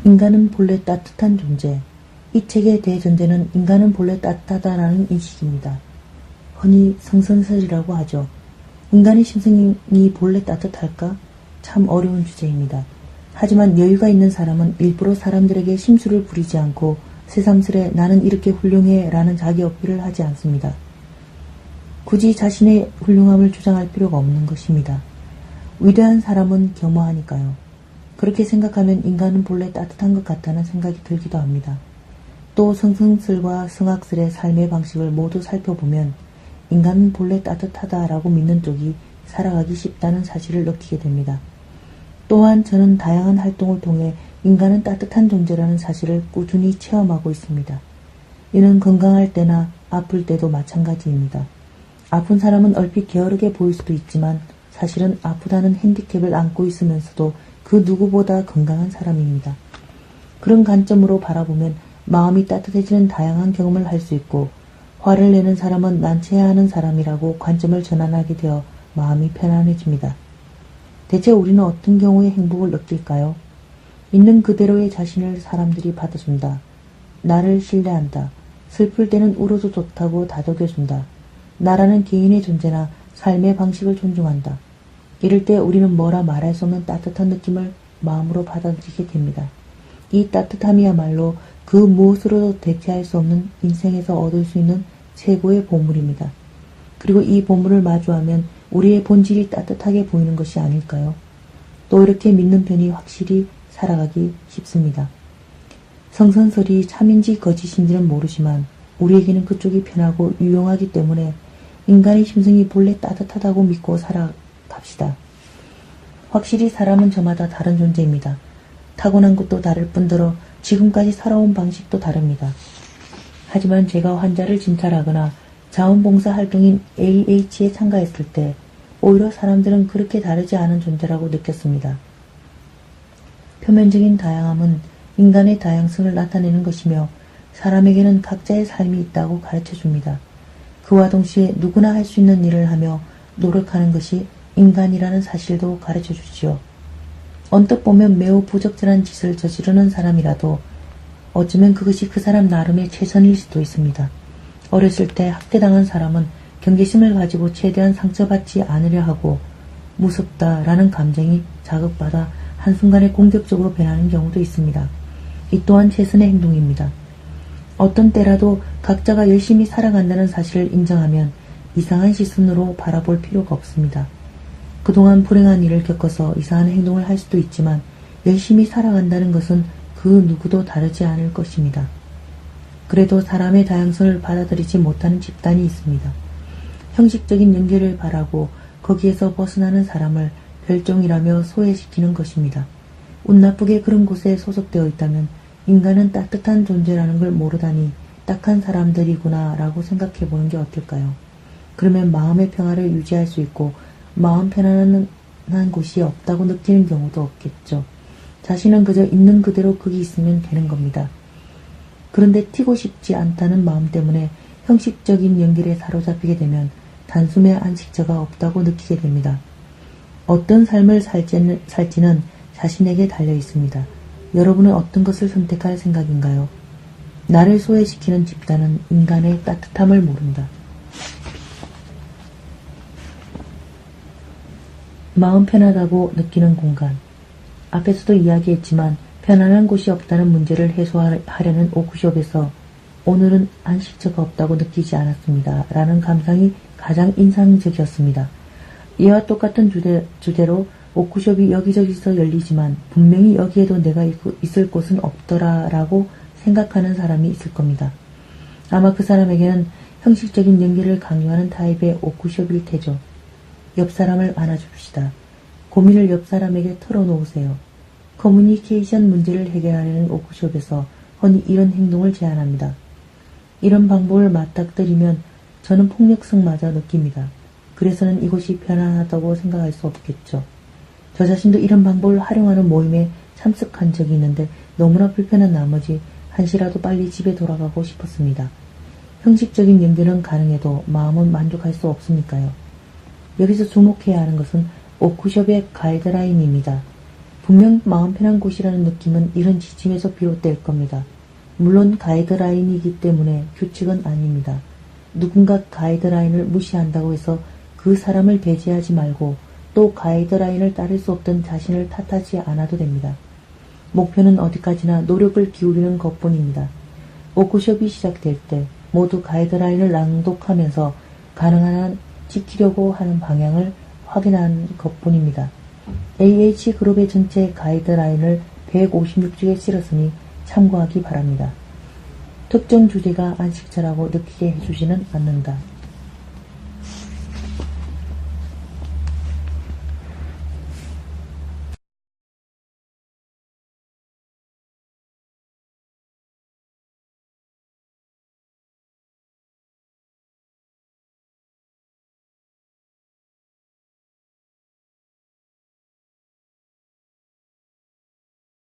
인간은 본래 따뜻한 존재. 이 책의 대전제는 인간은 본래 따뜻하다라는 인식입니다. 흔히 성선설이라고 하죠. 인간의 심성이 본래 따뜻할까? 참 어려운 주제입니다. 하지만 여유가 있는 사람은 일부러 사람들에게 심술을 부리지 않고 새삼스레 나는 이렇게 훌륭해 라는 자기 어필을 하지 않습니다. 굳이 자신의 훌륭함을 주장할 필요가 없는 것입니다. 위대한 사람은 겸허하니까요. 그렇게 생각하면 인간은 본래 따뜻한 것 같다는 생각이 들기도 합니다. 또 성선설과 성악설의 삶의 방식을 모두 살펴보면 인간은 본래 따뜻하다라고 믿는 쪽이 살아가기 쉽다는 사실을 느끼게 됩니다. 또한 저는 다양한 활동을 통해 인간은 따뜻한 존재라는 사실을 꾸준히 체험하고 있습니다. 이는 건강할 때나 아플 때도 마찬가지입니다. 아픈 사람은 얼핏 게으르게 보일 수도 있지만 사실은 아프다는 핸디캡을 안고 있으면서도 그 누구보다 건강한 사람입니다. 그런 관점으로 바라보면 마음이 따뜻해지는 다양한 경험을 할 수 있고 화를 내는 사람은 난처해하는 사람이라고 관점을 전환하게 되어 마음이 편안해집니다. 대체 우리는 어떤 경우에 행복을 느낄까요? 있는 그대로의 자신을 사람들이 받아준다. 나를 신뢰한다. 슬플 때는 울어도 좋다고 다독여준다. 나라는 개인의 존재나 삶의 방식을 존중한다. 이럴 때 우리는 뭐라 말할 수 없는 따뜻한 느낌을 마음으로 받아들이게 됩니다. 이 따뜻함이야말로 그 무엇으로도 대체할 수 없는 인생에서 얻을 수 있는 최고의 보물입니다. 그리고 이 보물을 마주하면 우리의 본질이 따뜻하게 보이는 것이 아닐까요? 또 이렇게 믿는 편이 확실히 살아가기 쉽습니다. 성선설이 참인지 거짓인지는 모르지만 우리에게는 그쪽이 편하고 유용하기 때문에 인간의 심성이 본래 따뜻하다고 믿고 살아갑시다. 확실히 사람은 저마다 다른 존재입니다. 타고난 것도 다를 뿐더러 지금까지 살아온 방식도 다릅니다. 하지만 제가 환자를 진찰하거나 자원봉사 활동인 AH에 참가했을 때 오히려 사람들은 그렇게 다르지 않은 존재라고 느꼈습니다. 표면적인 다양함은 인간의 다양성을 나타내는 것이며 사람에게는 각자의 삶이 있다고 가르쳐줍니다. 그와 동시에 누구나 할 수 있는 일을 하며 노력하는 것이 인간이라는 사실도 가르쳐주지요. 언뜻 보면 매우 부적절한 짓을 저지르는 사람이라도 어쩌면 그것이 그 사람 나름의 최선일 수도 있습니다. 어렸을 때 학대당한 사람은 경계심을 가지고 최대한 상처받지 않으려 하고 무섭다라는 감정이 자극받아 한순간에 공격적으로 변하는 경우도 있습니다. 이 또한 최선의 행동입니다. 어떤 때라도 각자가 열심히 살아간다는 사실을 인정하면 이상한 시선으로 바라볼 필요가 없습니다. 그동안 불행한 일을 겪어서 이상한 행동을 할 수도 있지만 열심히 살아간다는 것은 그 누구도 다르지 않을 것입니다. 그래도 사람의 다양성을 받아들이지 못하는 집단이 있습니다. 형식적인 연결을 바라고 거기에서 벗어나는 사람을 별종이라며 소외시키는 것입니다. 운 나쁘게 그런 곳에 소속되어 있다면 인간은 따뜻한 존재라는 걸 모르다니 딱한 사람들이구나 라고 생각해 보는 게 어떨까요? 그러면 마음의 평화를 유지할 수 있고 마음 편안한 곳이 없다고 느끼는 경우도 없겠죠. 자신은 그저 있는 그대로 거기 있으면 되는 겁니다. 그런데 튀고 싶지 않다는 마음 때문에 형식적인 연결에 사로잡히게 되면 단숨에 안식처가 없다고 느끼게 됩니다. 어떤 삶을 살지는 자신에게 달려 있습니다. 여러분은 어떤 것을 선택할 생각인가요? 나를 소외시키는 집단은 인간의 따뜻함을 모른다. 마음 편하다고 느끼는 공간. 앞에서도 이야기했지만 편안한 곳이 없다는 문제를 해소하려는 워크숍에서 오늘은 안식처가 없다고 느끼지 않았습니다. 라는 감상이 가장 인상적이었습니다. 이와 똑같은 주제로 워크숍이 여기저기서 열리지만 분명히 여기에도 내가 있을 곳은 없더라 라고 생각하는 사람이 있을 겁니다. 아마 그 사람에게는 형식적인 연결을 강요하는 타입의 워크숍일 테죠. 옆 사람을 안아줍시다. 고민을 옆 사람에게 털어놓으세요. 커뮤니케이션 문제를 해결하려는 워크숍에서 흔히 이런 행동을 제안합니다. 이런 방법을 맞닥뜨리면 저는 폭력성마저 느낍니다. 그래서는 이곳이 편안하다고 생각할 수 없겠죠. 저 자신도 이런 방법을 활용하는 모임에 참석한 적이 있는데 너무나 불편한 나머지 한시라도 빨리 집에 돌아가고 싶었습니다. 형식적인 연결은 가능해도 마음은 만족할 수 없으니까요. 여기서 주목해야 하는 것은 워크숍의 가이드라인입니다. 분명 마음 편한 곳이라는 느낌은 이런 지침에서 비롯될 겁니다. 물론 가이드라인이기 때문에 규칙은 아닙니다. 누군가 가이드라인을 무시한다고 해서 그 사람을 배제하지 말고 또 가이드라인을 따를 수 없던 자신을 탓하지 않아도 됩니다. 목표는 어디까지나 노력을 기울이는 것뿐입니다. 워크숍이 시작될 때 모두 가이드라인을 낭독하면서 가능한 한 지키려고 하는 방향을 확인하는 것뿐입니다. AH그룹의 전체 가이드라인을 156쪽에 실었으니 참고하기 바랍니다. 특정 주제가 안식처라고 느끼게 해주지는 않는다.